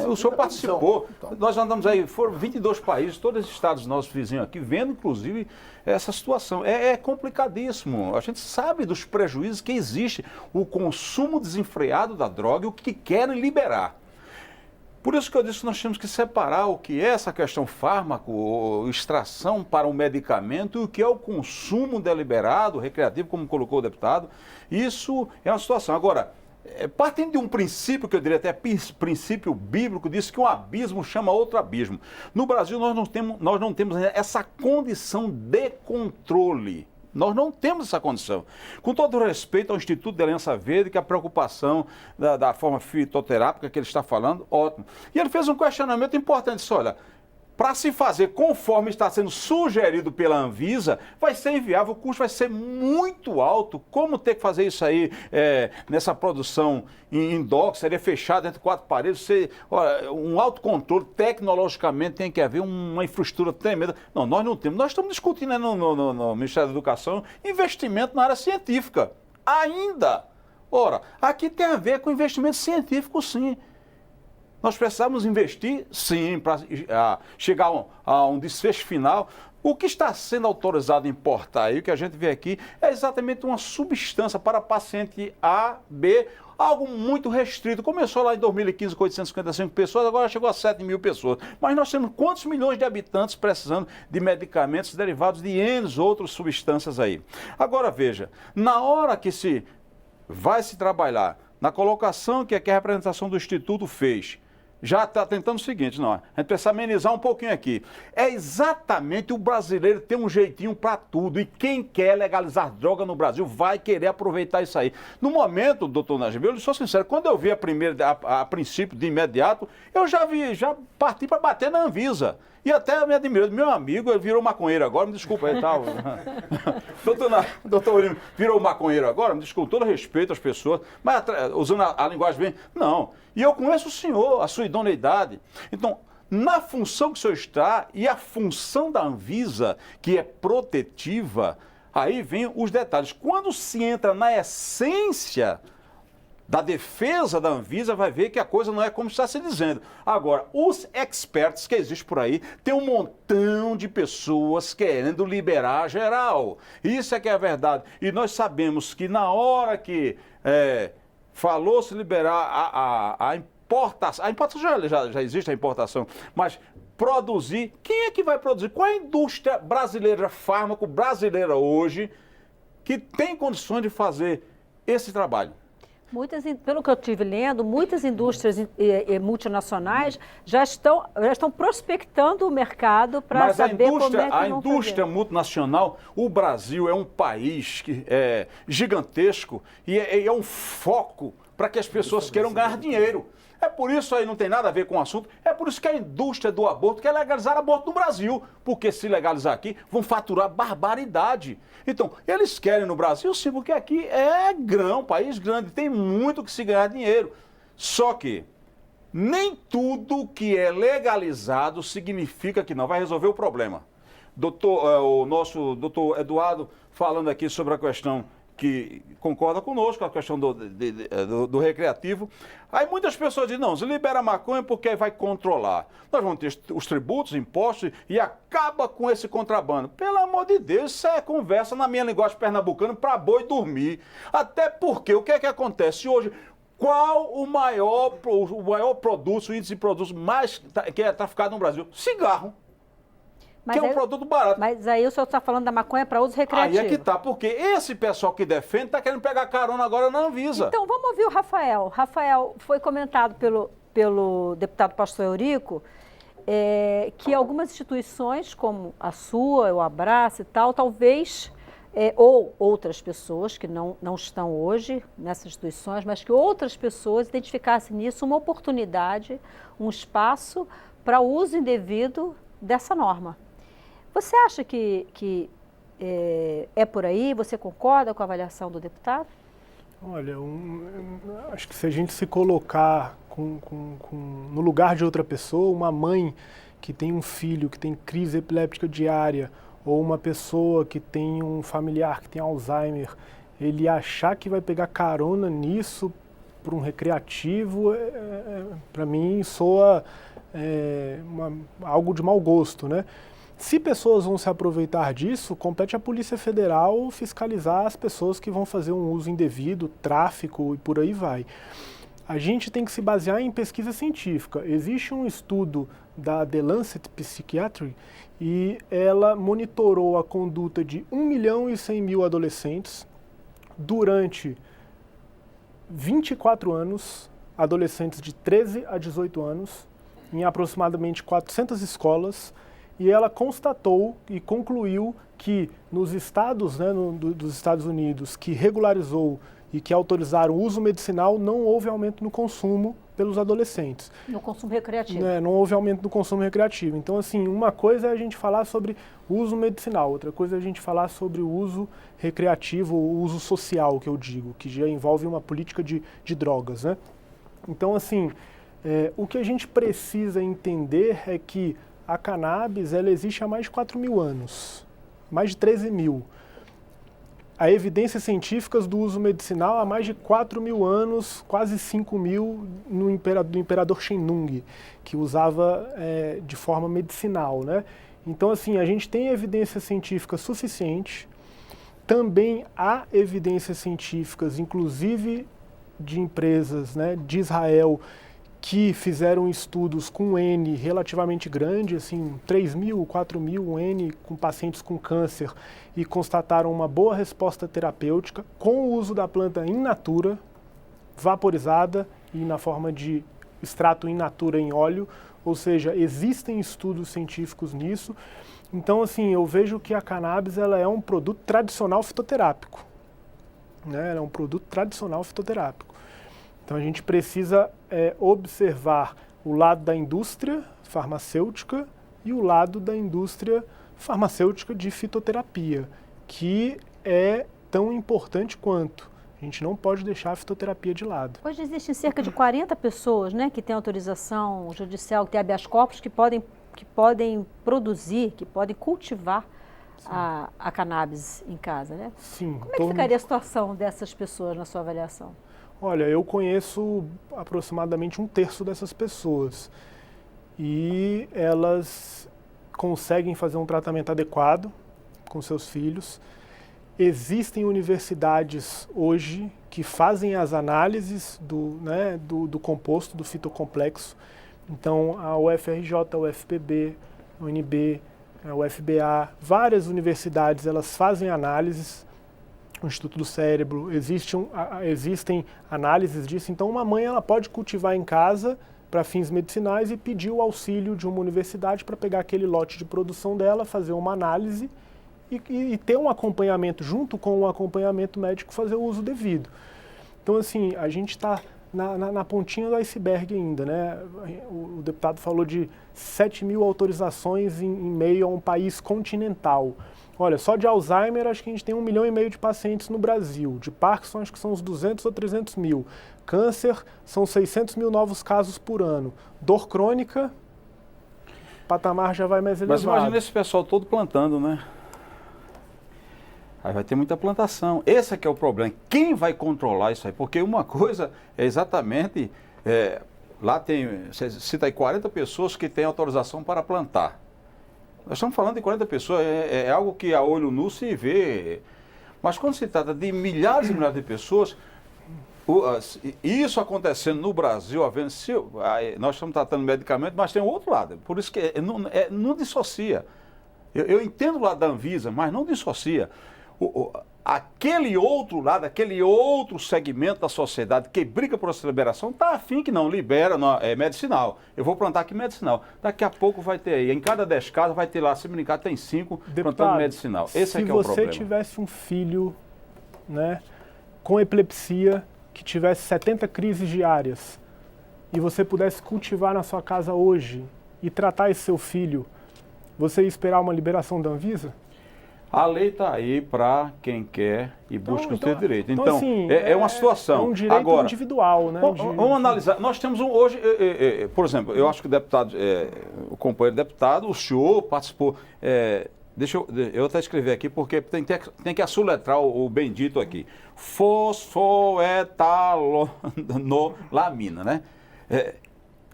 O senhor participou, nós andamos aí, foram 22 países, todos os estados nossos vizinhos aqui, vendo inclusive essa situação. É complicadíssimo, a gente sabe dos prejuízos que existe, o consumo desenfreado da droga e o que querem liberar. Por isso que eu disse que nós temos que separar o que é essa questão fármaco, extração para um medicamento, e o que é o consumo deliberado, recreativo, como colocou o deputado. Isso é uma situação. Agora, partindo de um princípio, que eu diria até princípio bíblico, diz que um abismo chama outro abismo. No Brasil, nós não temos essa condição de controle. Nós não temos essa condição. Com todo o respeito ao Instituto de Aliança Verde, que a preocupação da forma fitoterápica que ele está falando, ótimo. E ele fez um questionamento importante, disse, olha, para se fazer conforme está sendo sugerido pela Anvisa, vai ser inviável, o custo vai ser muito alto. Como ter que fazer isso aí nessa produção em DOC, seria fechado entre 4 paredes, um autocontrole, tecnologicamente tem que haver uma infraestrutura tremenda. Não, nós não temos. Nós estamos discutindo no Ministério da Educação investimento na área científica. Ainda. Ora, aqui tem a ver com investimento científico, sim. Nós precisamos investir, sim, para chegar a um desfecho final. O que está sendo autorizado a importar aí, o que a gente vê aqui, é exatamente uma substância para paciente A, B, algo muito restrito. Começou lá em 2015 com 855 pessoas, agora chegou a 7 mil pessoas. Mas nós temos quantos milhões de habitantes precisando de medicamentos derivados de N outras substâncias aí? Agora veja, na hora que vai se trabalhar na colocação que a representação do Instituto fez, já está tentando o seguinte, não, a gente precisa amenizar um pouquinho aqui. É exatamente o brasileiro ter um jeitinho para tudo, e quem quer legalizar droga no Brasil vai querer aproveitar isso aí. No momento, doutor Najib, eu sou sincero, quando eu vi a princípio, de imediato, eu já parti para bater na Anvisa. E até me admirou, meu amigo, ele virou maconheiro agora, me desculpa aí, tal. Doutor Olímpio, virou maconheiro agora, me desculpa, todo respeito às pessoas, mas usando a linguagem bem, não. E eu conheço o senhor, a sua idoneidade. Então, na função que o senhor está e a função da Anvisa, que é protetiva, aí vem os detalhes. Quando se entra na essência da defesa da Anvisa, vai ver que a coisa não é como está se dizendo. Agora, os experts que existem por aí, tem um montão de pessoas querendo liberar geral. Isso é que é a verdade. E nós sabemos que na hora que falou-se liberar a importação já existe a importação, mas produzir, quem é que vai produzir? Qual é a indústria brasileira, fármaco brasileira hoje, que tem condições de fazer esse trabalho? Pelo que eu estive lendo, muitas indústrias multinacionais já estão prospectando o mercado para saber como é que vão fazer. A indústria multinacional, o Brasil é um país gigantesco e é um foco para que as pessoas queiram ganhar dinheiro. É por isso aí, não tem nada a ver com o assunto, é por isso que a indústria do aborto quer legalizar aborto no Brasil, porque se legalizar aqui, vão faturar barbaridade. Então, eles querem no Brasil, sim, porque aqui é grão, país grande, tem muito que se ganhar dinheiro. Só que nem tudo que é legalizado significa que não vai resolver o problema. O nosso doutor Eduardo falando aqui sobre a questão que concorda conosco, a questão do recreativo. Aí muitas pessoas dizem, não, se libera a maconha porque vai controlar. Nós vamos ter os tributos, impostos e acaba com esse contrabando. Pelo amor de Deus, isso é conversa na minha linguagem pernambucana para boi dormir. Até porque, o que é que acontece hoje? Qual o maior produto, o índice de produtos mais que é traficado no Brasil? Cigarro. Que é um produto barato. Mas aí o senhor está falando da maconha para uso recreativo. Aí é que tá, porque esse pessoal que defende está querendo pegar carona agora na Anvisa. Então, vamos ouvir o Rafael. Rafael, foi comentado pelo deputado Pastor Eurico que algumas instituições, como a sua, o Abraço e tal, talvez, ou outras pessoas que não estão hoje nessas instituições, mas que outras pessoas identificassem nisso uma oportunidade, um espaço para o uso indevido dessa norma. Você acha que é por aí? Você concorda com a avaliação do deputado? Olha, acho que se a gente se colocar no lugar de outra pessoa, uma mãe que tem um filho que tem crise epiléptica diária, ou uma pessoa que tem um familiar que tem Alzheimer, ele achar que vai pegar carona nisso por um recreativo, para mim soa algo de mau gosto, né? Se pessoas vão se aproveitar disso, compete à Polícia Federal fiscalizar as pessoas que vão fazer um uso indevido, tráfico e por aí vai. A gente tem que se basear em pesquisa científica. Existe um estudo da The Lancet Psychiatry e ela monitorou a conduta de 1.100.000 adolescentes durante 24 anos, adolescentes de 13 a 18 anos, em aproximadamente 400 escolas, e ela constatou e concluiu que nos estados, né, dos Estados Unidos, que regularizou e que autorizaram o uso medicinal, não houve aumento no consumo pelos adolescentes. No consumo recreativo. Não houve aumento no consumo recreativo. Então, assim, uma coisa é a gente falar sobre o uso medicinal, outra coisa é a gente falar sobre o uso recreativo, o uso social, que eu digo, que já envolve uma política de drogas, né? Então, assim, o que a gente precisa entender é que a cannabis, ela existe há mais de 4.000 anos, mais de 13.000. A evidência científica do uso medicinal há mais de 4.000 anos, quase 5.000 do imperador Shenung, que usava de forma medicinal, né? Então, assim, a gente tem evidência científica suficiente. Também há evidências científicas, inclusive de empresas, né, de Israel, que fizeram estudos com N relativamente grande, assim, 3.000, 4.000 N com pacientes com câncer e constataram uma boa resposta terapêutica com o uso da planta in natura, vaporizada e na forma de extrato in natura em óleo, ou seja, existem estudos científicos nisso. Então, assim, eu vejo que a cannabis ela é um produto tradicional fitoterápico, né? Ela é um produto tradicional fitoterápico. Então a gente precisa observar o lado da indústria farmacêutica e o lado da indústria farmacêutica de fitoterapia, que é tão importante quanto. A gente não pode deixar a fitoterapia de lado. Hoje existem cerca de 40 pessoas, né, que têm autorização judicial, que têm habeas corpus, que podem produzir, que podem cultivar a cannabis em casa, né? Sim. Como é que ficaria a situação dessas pessoas na sua avaliação? Olha, eu conheço aproximadamente 1/3 dessas pessoas e elas conseguem fazer um tratamento adequado com seus filhos. Existem universidades hoje que fazem as análises do composto, do fitocomplexo. Então, a UFRJ, a UFPB, a UNB, a UFBA, várias universidades, elas fazem análises. O Instituto do Cérebro, existem análises disso. Então, uma mãe ela pode cultivar em casa para fins medicinais e pedir o auxílio de uma universidade para pegar aquele lote de produção dela, fazer uma análise e ter um acompanhamento, junto com o acompanhamento médico, fazer o uso devido. Então, assim, a gente está na pontinha do iceberg ainda, né? O deputado falou de 7.000 autorizações em meio a um país continental. Olha, só de Alzheimer acho que a gente tem 1,5 milhão de pacientes no Brasil. De Parkinson acho que são uns 200 ou 300 mil. Câncer são 600 mil novos casos por ano. Dor crônica, o patamar já vai mais elevado. Mas imagina esse pessoal todo plantando, né? Aí vai ter muita plantação. Esse é que é o problema. Quem vai controlar isso aí? Porque uma coisa é exatamente... lá tem, você cita aí 40 pessoas que têm autorização para plantar. Nós estamos falando de 40 pessoas, é algo que a olho nu se vê. Mas quando se trata de milhares e milhares de pessoas, isso acontecendo no Brasil, nós estamos tratando medicamento, mas tem o outro lado. Por isso que não dissocia. Eu entendo o lado da Anvisa, mas não dissocia. Aquele outro lado, aquele outro segmento da sociedade que briga por essa liberação, está afim que não libera, não, é medicinal. Eu vou plantar aqui medicinal. Daqui a pouco vai ter aí, em cada 10 casas vai ter lá, se brincar, tem 5 plantando medicinal. Esse é que é o problema. Se você tivesse um filho, né, com epilepsia, que tivesse 70 crises diárias, e você pudesse cultivar na sua casa hoje e tratar esse seu filho, você ia esperar uma liberação da Anvisa? A lei está aí para quem quer e busca o seu direito. Então, assim, é uma situação. É um direito individual, né? Vamos analisar. Nós temos hoje, por exemplo, eu acho que o deputado, o companheiro deputado, o senhor participou. Deixa eu até escrever aqui, porque tem que assoletrar o bendito aqui. Fosfoetanolamina, né?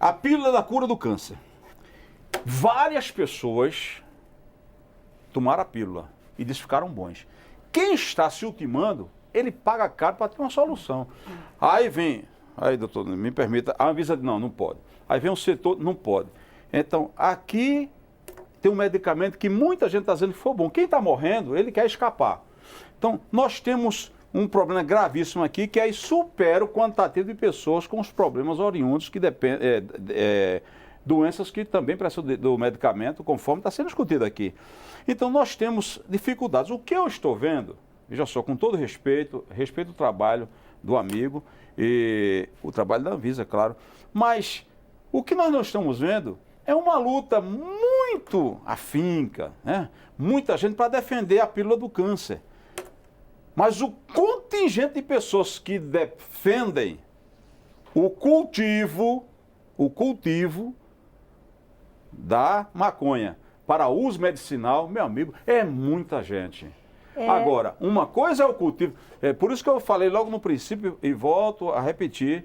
A pílula da cura do câncer. Várias pessoas tomaram a pílula e eles ficaram bons. Quem está se ultimando, ele paga caro para ter uma solução. Aí doutor, me permita, a Anvisa diz, não pode. Aí vem o setor, não pode. Então, aqui tem um medicamento que muita gente está dizendo que foi bom. Quem está morrendo, ele quer escapar. Então, nós temos um problema gravíssimo aqui, que aí supera o quantitativo de pessoas com os problemas oriundos que doenças que também precisam do medicamento, conforme está sendo discutido aqui. Então, nós temos dificuldades. O que eu estou vendo, veja só, com todo respeito o trabalho do amigo e o trabalho da Anvisa, claro, mas o que nós não estamos vendo é uma luta muito afinca, né? Muita gente para defender a pílula do câncer. Mas o contingente de pessoas que defendem o cultivo da maconha para uso medicinal, meu amigo, é muita gente. Agora, uma coisa é o cultivo, por isso que eu falei logo no princípio e volto a repetir,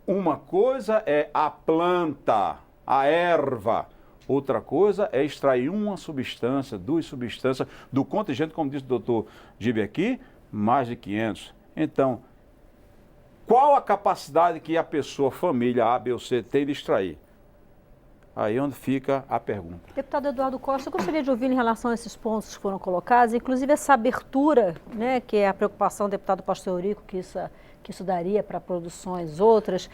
uma coisa é a planta, a erva, outra coisa é extrair uma substância, 2 substâncias, do contingente, como disse o doutor Gibi aqui, mais de 500. Então, qual a capacidade que a pessoa, família A, B ou C tem de extrair? Aí onde fica a pergunta. Deputado Eduardo Costa, eu gostaria de ouvir em relação a esses pontos que foram colocados, inclusive essa abertura, né, que é a preocupação do deputado Pastor Eurico, que isso daria para produções outras.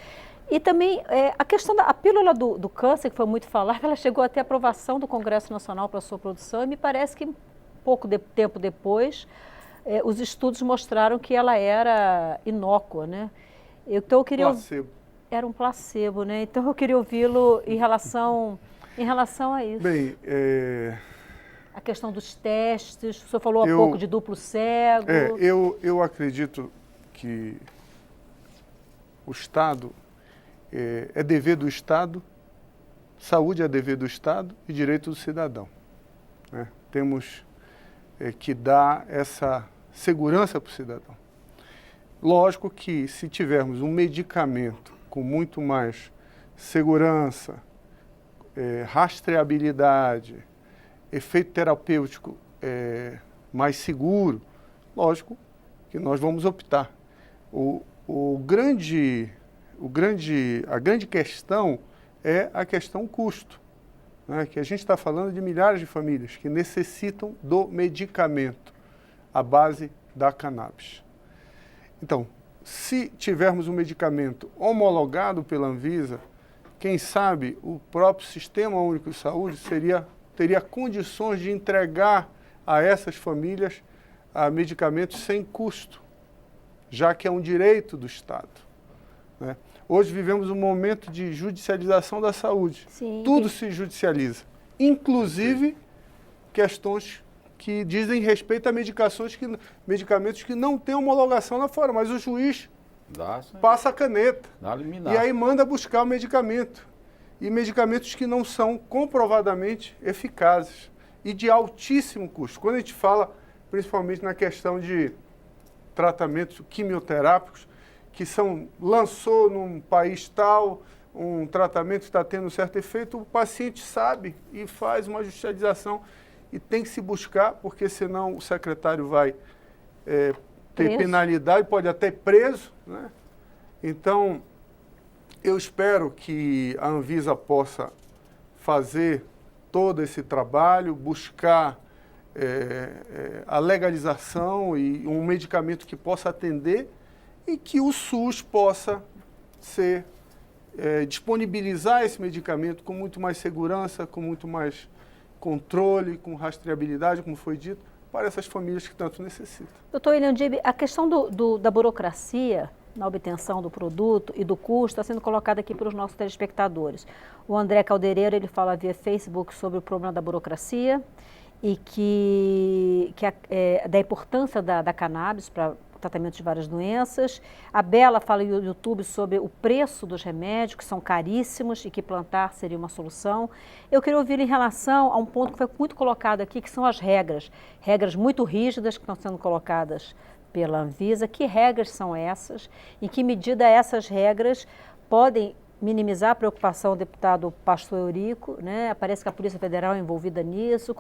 E também a questão da pílula do câncer, que foi muito falada, ela chegou até a aprovação do Congresso Nacional para a sua produção e me parece que pouco tempo depois os estudos mostraram que ela era inócua, né? Então eu queria... Placebo. Era um placebo, né? Então eu queria ouvi-lo em relação a isso. Bem, a questão dos testes, o senhor falou há pouco de duplo cego. Eu acredito que o Estado é dever do Estado, saúde é dever do Estado e direito do cidadão, né? Temos que dar essa segurança para o cidadão. Lógico que se tivermos um medicamento com muito mais segurança, rastreabilidade, efeito terapêutico mais seguro, lógico que nós vamos optar. A grande questão é a questão custo, né? Que a gente está falando de milhares de famílias que necessitam do medicamento à base da cannabis. Então, se tivermos um medicamento homologado pela Anvisa, quem sabe o próprio Sistema Único de Saúde teria condições de entregar a essas famílias medicamentos sem custo, já que é um direito do Estado, né? Hoje vivemos um momento de judicialização da saúde. Sim. Tudo se judicializa, inclusive questões que dizem respeito a medicamentos que não têm homologação lá fora, mas o juiz passa a caneta e aí manda buscar o medicamento. E medicamentos que não são comprovadamente eficazes e de altíssimo custo. Quando a gente fala, principalmente na questão de tratamentos quimioterápicos, que lançou num país tal, um tratamento que está tendo um certo efeito, o paciente sabe e faz uma judicialização e tem que se buscar, porque senão o secretário vai ter penalidade, pode até ir preso, né? Então, eu espero que a Anvisa possa fazer todo esse trabalho, buscar a legalização e um medicamento que possa atender e que o SUS possa disponibilizar esse medicamento com muito mais segurança, com muito mais controle, com rastreabilidade, como foi dito, para essas famílias que tanto necessitam. Doutor William Gibi, a questão da burocracia na obtenção do produto e do custo está sendo colocada aqui pelos nossos telespectadores. O André Caldereiro, ele fala via Facebook sobre o problema da burocracia e da importância da cannabis para tratamento de várias doenças. A Bela fala no YouTube sobre o preço dos remédios, que são caríssimos e que plantar seria uma solução. Eu queria ouvir em relação a um ponto que foi muito colocado aqui, que são as regras. Regras muito rígidas que estão sendo colocadas pela Anvisa. Que regras são essas? Em que medida essas regras podem minimizar a preocupação do deputado Pastor Eurico, né? Parece que a Polícia Federal é envolvida nisso.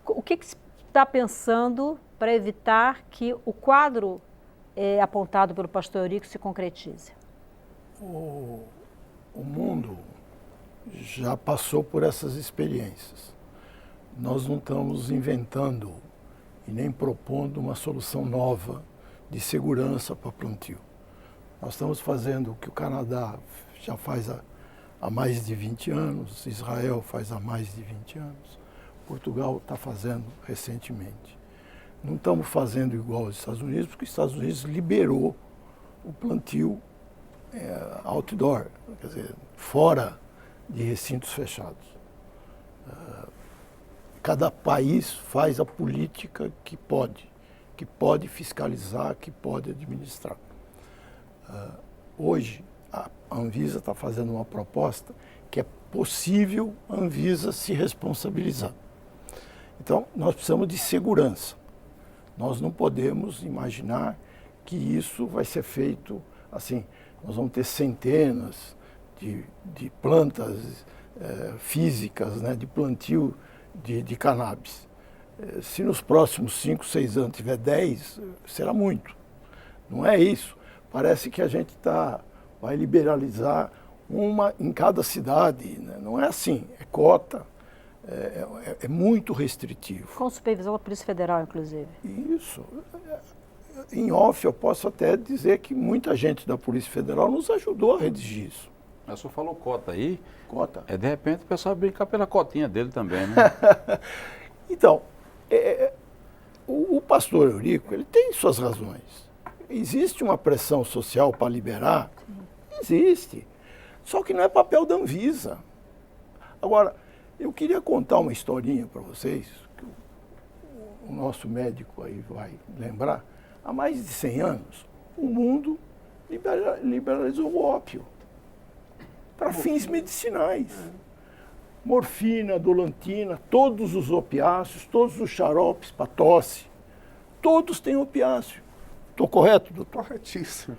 O que se está pensando para evitar que o quadro apontado pelo Pastor Eurico se concretize? O mundo já passou por essas experiências. Nós não estamos inventando e nem propondo uma solução nova de segurança para plantio. Nós estamos fazendo o que o Canadá já faz há mais de 20 anos, Israel faz há mais de 20 anos, Portugal está fazendo recentemente. Não estamos fazendo igual aos Estados Unidos, porque os Estados Unidos liberou o plantio outdoor, quer dizer, fora de recintos fechados. Cada país faz a política que pode fiscalizar, que pode administrar. Hoje, a Anvisa está fazendo uma proposta que é possível a Anvisa se responsabilizar. Então, nós precisamos de segurança. Nós não podemos imaginar que isso vai ser feito assim. Nós vamos ter centenas de plantas físicas, né, de plantio de cannabis. Se nos próximos 5, 6 anos tiver 10, será muito. Não é isso. Parece que a gente vai liberalizar uma em cada cidade. Né? Não é assim, é cota, é muito restritivo. Com supervisão da Polícia Federal, inclusive. Isso. Em off, eu posso até dizer que muita gente da Polícia Federal nos ajudou a redigir isso. O senhor falou cota aí. Cota. De repente o pessoal brincar pela cotinha dele também, né? Então, o pastor Eurico, ele tem suas razões. Existe uma pressão social para liberar? Existe. Só que não é papel da Anvisa. Agora, eu queria contar uma historinha para vocês, que o nosso médico aí vai lembrar. Há mais de 100 anos, o mundo liberalizou o ópio para fins medicinais. Morfina, dolantina, todos os opiáceos, todos os xaropes para tosse, todos têm opiáceo. Estou correto, doutor? Corretíssimo.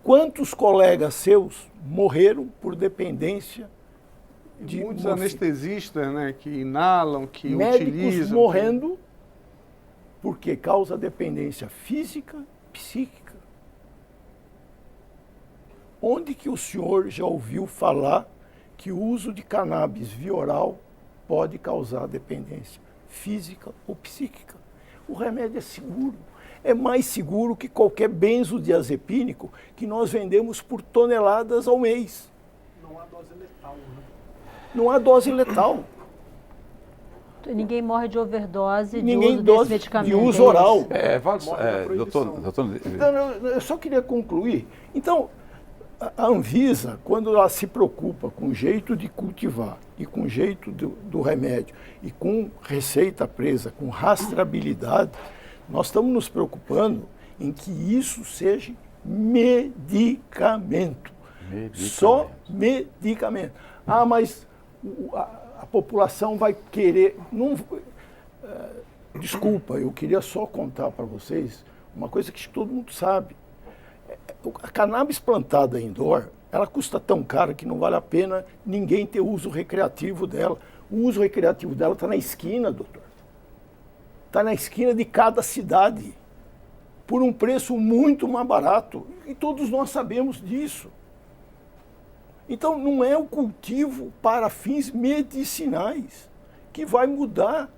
Quantos colegas seus morreram por dependência de muitos morfina? anestesistas, né, que inalam, que Médicos utilizam. morrendo porque causa dependência física, psíquica. Onde que o senhor já ouviu falar que o uso de cannabis via oral pode causar dependência física ou psíquica? O remédio é seguro. É mais seguro que qualquer benzodiazepínico que nós vendemos por toneladas ao mês. Não há dose letal, né? Não há dose letal. Ninguém morre de overdose Ninguém de uso desse medicamento. de uso oral. Doutor, Então, eu só queria concluir. Então, a Anvisa, quando ela se preocupa com o jeito de cultivar e com o jeito do remédio e com receita presa, com rastreabilidade, nós estamos nos preocupando em que isso seja medicamento. Só medicamento. Ah, mas a população vai querer... Desculpa, eu queria só contar para vocês uma coisa que todo mundo sabe. A cannabis plantada indoor, ela custa tão cara que não vale a pena ninguém ter uso recreativo dela. O uso recreativo dela está na esquina, doutor. Está na esquina de cada cidade, por um preço muito mais barato. E todos nós sabemos disso. Então, não é o cultivo para fins medicinais que vai mudar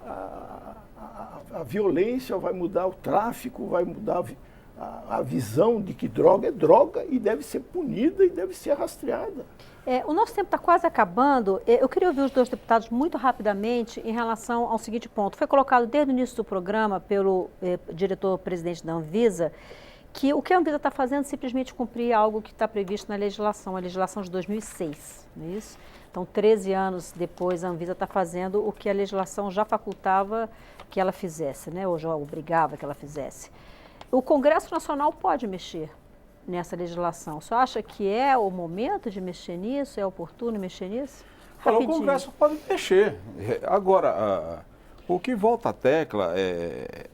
a violência, vai mudar o tráfico, vai mudar a visão de que droga é droga e deve ser punida e deve ser rastreada. O nosso tempo está quase acabando. Eu queria ouvir os dois deputados muito rapidamente em relação ao seguinte ponto. Foi colocado desde o início do programa pelo diretor-presidente da Anvisa que o que a Anvisa está fazendo é simplesmente cumprir algo que está previsto na legislação, a legislação de 2006, não é isso? Então, 13 anos depois, a Anvisa está fazendo o que a legislação já facultava que ela fizesse, né? Ou já obrigava que ela fizesse. O Congresso Nacional pode mexer nessa legislação. Você acha que é o momento de mexer nisso? É oportuno mexer nisso? Olha, o Congresso pode mexer. Agora, o que volta à tecla é...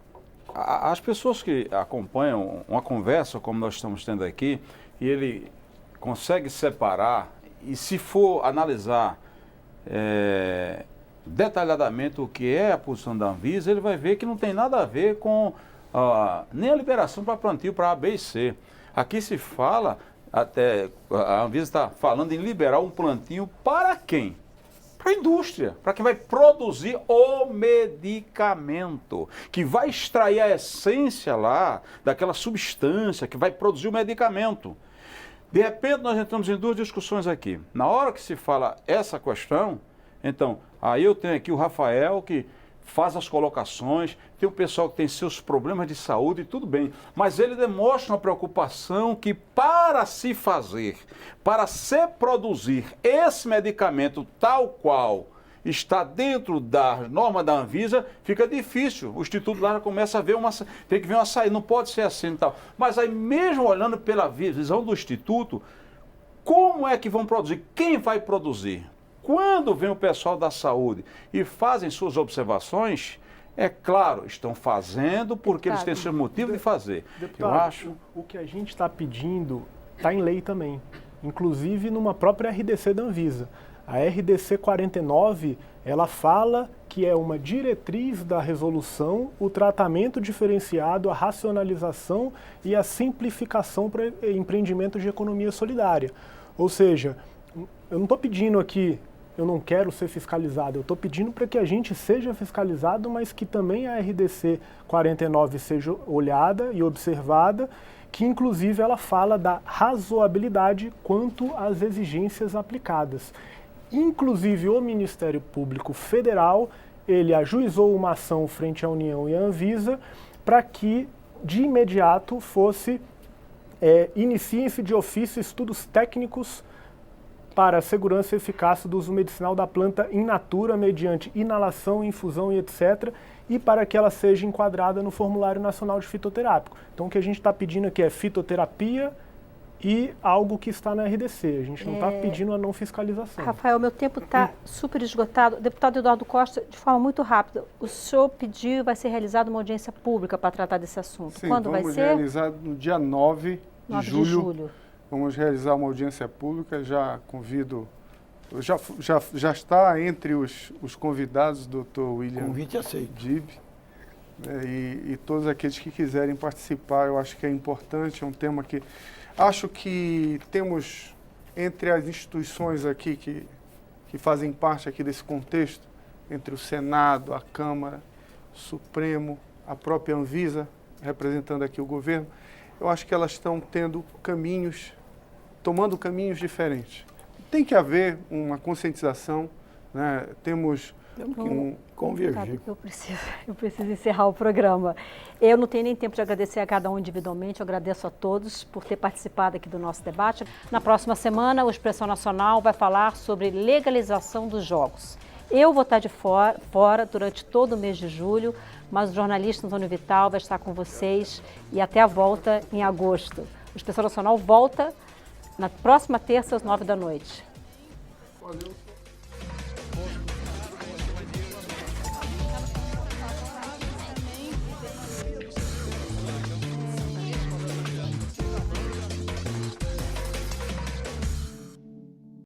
As pessoas que acompanham uma conversa como nós estamos tendo aqui, e ele consegue separar, e se for analisar detalhadamente o que é a posição da Anvisa, ele vai ver que não tem nada a ver com nem a liberação para plantio para A, B e C. Aqui se fala, até a Anvisa está falando em liberar um plantio para quem? Para a indústria, para quem vai produzir o medicamento, que vai extrair a essência lá daquela substância que vai produzir o medicamento. De repente, nós entramos em duas discussões aqui. Na hora que se fala essa questão, então, aí eu tenho aqui o Rafael, que faz as colocações, tem o pessoal que tem seus problemas de saúde, tudo bem, mas ele demonstra uma preocupação que para se fazer, para se produzir esse medicamento tal qual está dentro da norma da Anvisa, fica difícil. O Instituto lá já começa a ver tem que ver uma saída, não pode ser assim e tal. Mas aí mesmo olhando pela visão do Instituto, como é que vão produzir? Quem vai produzir? Quando vem o pessoal da saúde e fazem suas observações, é claro, estão fazendo porque eles têm seu motivo de fazer. Deputado, eu acho. O que a gente está pedindo está em lei também, inclusive numa própria RDC da Anvisa. A RDC 49, ela fala que é uma diretriz da resolução o tratamento diferenciado, a racionalização e a simplificação para empreendimentos de economia solidária. Ou seja, eu não estou pedindo aqui, eu não quero ser fiscalizado, eu estou pedindo para que a gente seja fiscalizado, mas que também a RDC 49 seja olhada e observada, que inclusive ela fala da razoabilidade quanto às exigências aplicadas. Inclusive o Ministério Público Federal, ele ajuizou uma ação frente à União e à Anvisa para que de imediato iniciem-se de ofício estudos técnicos para a segurança e eficácia do uso medicinal da planta in natura mediante inalação, infusão e etc., e para que ela seja enquadrada no Formulário Nacional de Fitoterápico. Então o que a gente está pedindo aqui é fitoterapia e algo que está na RDC. A gente não está pedindo a não fiscalização. Rafael, meu tempo está super esgotado. Deputado Eduardo Costa, de forma muito rápida, o senhor pediu e vai ser realizada uma audiência pública para tratar desse assunto. Sim, quando vai ser? Vamos realizar no dia 9 de julho. Vamos realizar uma audiência pública, já convido, já está entre os convidados o Dr. William Convite aceito. Dib, né, e todos aqueles que quiserem participar. Eu acho que é importante, é um tema que acho que temos entre as instituições aqui que fazem parte aqui desse contexto, entre o Senado, a Câmara, o Supremo, a própria Anvisa, representando aqui o governo, eu acho que elas estão tomando caminhos diferentes. Tem que haver uma conscientização, né? Temos que convergir. Eu preciso encerrar o programa. Eu não tenho nem tempo de agradecer a cada um individualmente, eu agradeço a todos por ter participado aqui do nosso debate. Na próxima semana, o Expressão Nacional vai falar sobre legalização dos jogos. Eu vou estar de fora durante todo o mês de julho, mas o jornalista Antônio Vital vai estar com vocês e até a volta em agosto. O Expressão Nacional volta na próxima terça às 9 da noite. Valeu.